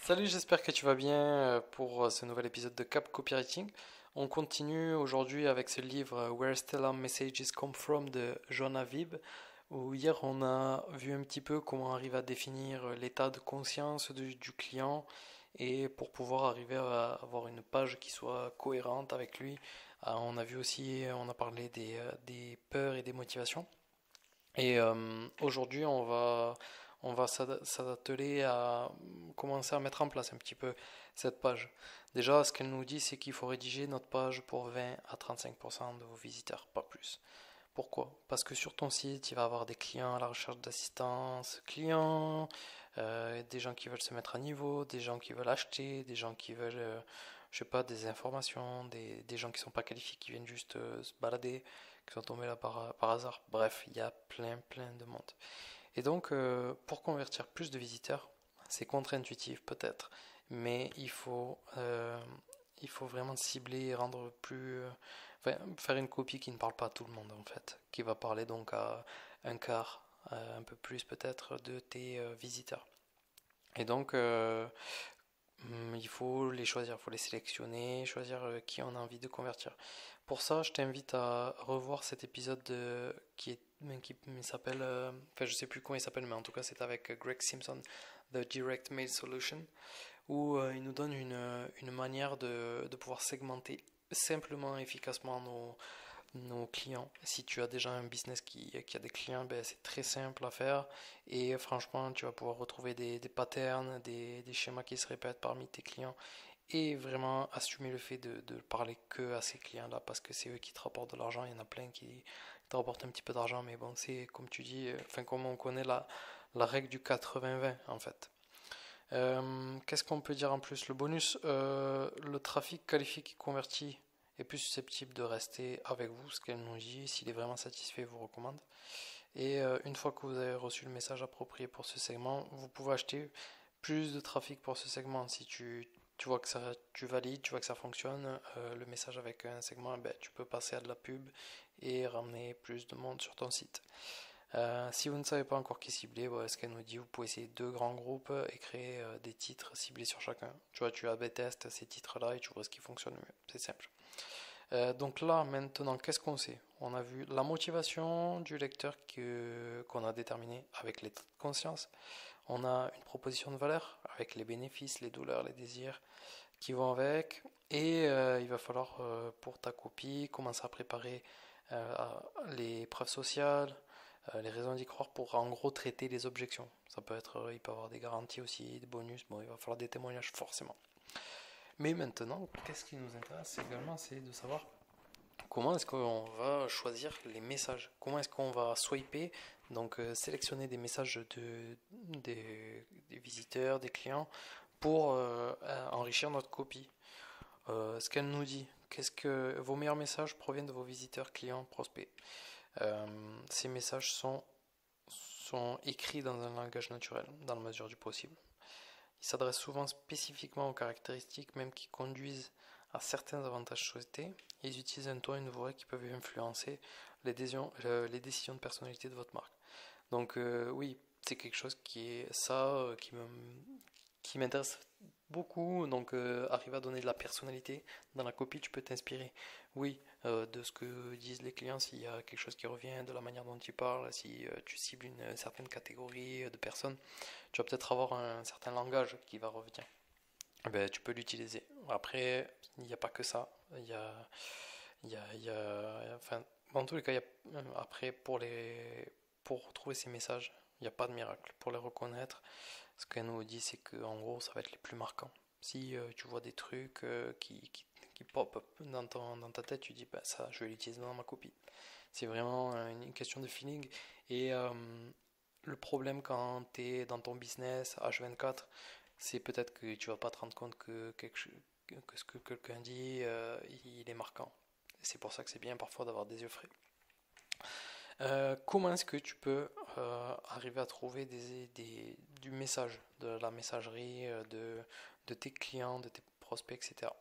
Salut, j'espère que tu vas bien pour ce nouvel épisode de Cap Copywriting. On continue aujourd'hui avec ce livre Where Stellar Messages Come From de John Avib, où hier on a vu un petit peu comment arriver à définir l'état de conscience du client et pour pouvoir arriver à avoir une page qui soit cohérente avec lui. On a vu aussi, on a parlé des peurs et des motivations. Et aujourd'hui, on va s'atteler à commencer à mettre en place un petit peu cette page. Déjà, ce qu'elle nous dit, c'est qu'il faut rédiger notre page pour 20 à 35% de vos visiteurs, pas plus. Pourquoi? Parce que sur ton site, il va y avoir des clients à la recherche d'assistance client, des gens qui veulent se mettre à niveau, des gens qui veulent acheter, des gens qui veulent, je sais pas, des informations, des gens qui sont pas qualifiés, qui viennent juste se balader, qui sont tombés là par hasard. Bref, il y a plein de monde. Et donc, pour convertir plus de visiteurs, c'est contre-intuitif peut-être, mais il faut vraiment cibler et rendre plus, enfin, faire une copie qui ne parle pas à tout le monde en fait, qui va parler donc à un quart, un peu plus peut-être de tes visiteurs. Et donc, il faut les choisir, il faut les sélectionner, choisir qui on a envie de convertir. Pour ça, je t'invite à revoir cet épisode qui s'appelle, enfin je sais plus comment il s'appelle, mais en tout cas c'est avec Greg Simpson, The Direct Mail Solution, où il nous donne une manière de pouvoir segmenter simplement et efficacement nos clients. Si tu as déjà un business qui a des clients, ben, c'est très simple à faire et franchement, tu vas pouvoir retrouver des patterns, des schémas qui se répètent parmi tes clients et vraiment assumer le fait de parler que à ces clients-là parce que c'est eux qui te rapportent de l'argent. Il y en a plein qui te rapportent un petit peu d'argent, mais bon, c'est comme tu dis, enfin, comme on connaît la règle du 80-20 en fait. Qu'est-ce qu'on peut dire en plus? Le bonus, le trafic qualifié qui convertit est plus susceptible de rester avec vous, ce qu'elle nous dit. S'il est vraiment satisfait, il vous recommande. Et une fois que vous avez reçu le message approprié pour ce segment, vous pouvez acheter plus de trafic pour ce segment. Si tu vois que ça, tu valides, tu vois que ça fonctionne, le message avec un segment, eh ben, tu peux passer à de la pub et ramener plus de monde sur ton site. Si vous ne savez pas encore qui cibler, voilà ce qu'elle nous dit, vous pouvez essayer deux grands groupes et créer des titres ciblés sur chacun. Tu vois, tu A/B test ces titres-là et tu vois ce qui fonctionne mieux. C'est simple. Donc là, maintenant, qu'est-ce qu'on sait? On a vu la motivation du lecteur qu'on a déterminé avec l'état de conscience. On a une proposition de valeur avec les bénéfices, les douleurs, les désirs qui vont avec. Et il va falloir, pour ta copie, commencer à préparer les preuves sociales, les raisons d'y croire pour en gros traiter les objections. Ça peut être, il peut y avoir des garanties aussi, des bonus, bon, il va falloir des témoignages forcément. Mais maintenant, qu'est-ce qui nous intéresse également, c'est de savoir comment est-ce qu'on va choisir les messages, comment est-ce qu'on va swiper, donc sélectionner des messages des visiteurs, des clients, pour enrichir notre copie. Ce qu'elle nous dit, qu'est-ce que vos meilleurs messages proviennent de vos visiteurs, clients, prospects. Euh, Ces messages sont écrits dans un langage naturel, dans la mesure du possible. Ils s'adressent souvent spécifiquement aux caractéristiques même qui conduisent à certains avantages souhaités. Ils utilisent un ton et une voix qui peuvent influencer les décisions de personnalité de votre marque. Donc oui, c'est quelque chose qui est ça, qui m'intéresse beaucoup. Donc arriver à donner de la personnalité dans la copie, tu peux t'inspirer. Oui, de ce que disent les clients, s'il y a quelque chose qui revient, de la manière dont tu parles, si tu cibles une certaine catégorie de personnes, tu vas peut-être avoir un certain langage qui va revenir. Eh ben, tu peux l'utiliser. Après, il n'y a pas que ça. Enfin, dans tous les cas, après, pour trouver ces messages, il n'y a pas de miracle. Pour les reconnaître, ce qu'elle nous dit, c'est que en gros, ça va être les plus marquants. Si tu vois des trucs qui pop up dans ta tête, tu dis, bah, ça, je vais l'utiliser dans ma copie. C'est vraiment une question de feeling. Et le problème quand tu es dans ton business H24, c'est peut-être que tu vas pas te rendre compte que ce que quelqu'un dit, il est marquant. C'est pour ça que c'est bien parfois d'avoir des yeux frais. Comment est-ce que tu peux arriver à trouver du message, de la messagerie de tes clients, de tes prospects, etc.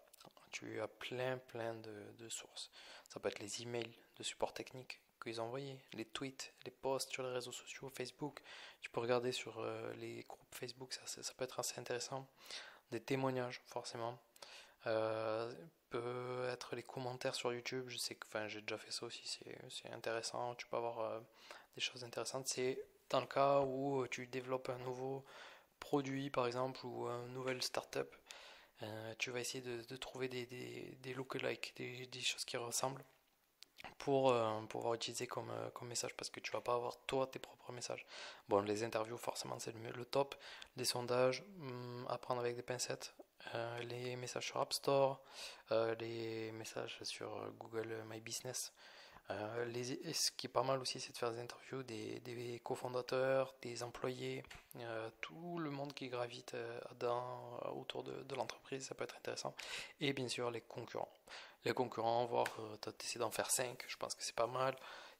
Tu as plein de sources. Ça peut être les emails de support technique qu'ils ont envoyés, les tweets, les posts sur les réseaux sociaux, Facebook. Tu peux regarder sur les groupes Facebook, ça peut être assez intéressant. des témoignages forcément. Peut être les commentaires sur YouTube, je sais que enfin, j'ai déjà fait ça aussi, c'est intéressant, tu peux avoir des choses intéressantes. C'est dans le cas où tu développes un nouveau produit par exemple ou une nouvelle startup, tu vas essayer de trouver des lookalikes, des choses qui ressemblent pour pouvoir utiliser comme message parce que tu vas pas avoir toi tes propres messages. Bon, les interviews forcément c'est le top, les sondages, apprendre avec des pincettes, les messages sur App Store, les messages sur Google My Business. Ce qui est pas mal aussi, c'est de faire des interviews des cofondateurs, des employés, tout le monde qui gravite autour de l'entreprise, ça peut être intéressant. Et bien sûr, les concurrents. Les concurrents, voir, tu essaies d'en faire 5, je pense que c'est pas mal.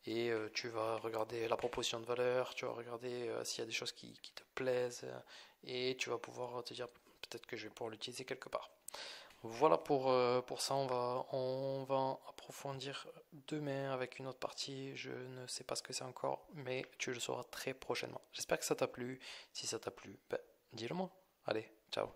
Et tu vas regarder la proposition de valeur, tu vas regarder s'il y a des choses qui te plaisent, et tu vas pouvoir te dire peut-être que je vais pouvoir l'utiliser quelque part. Voilà pour ça, on va approfondir demain avec une autre partie. Je ne sais pas ce que c'est encore, mais tu le sauras très prochainement. J'espère que ça t'a plu. Si ça t'a plu, ben, dis-le moi. Allez, ciao.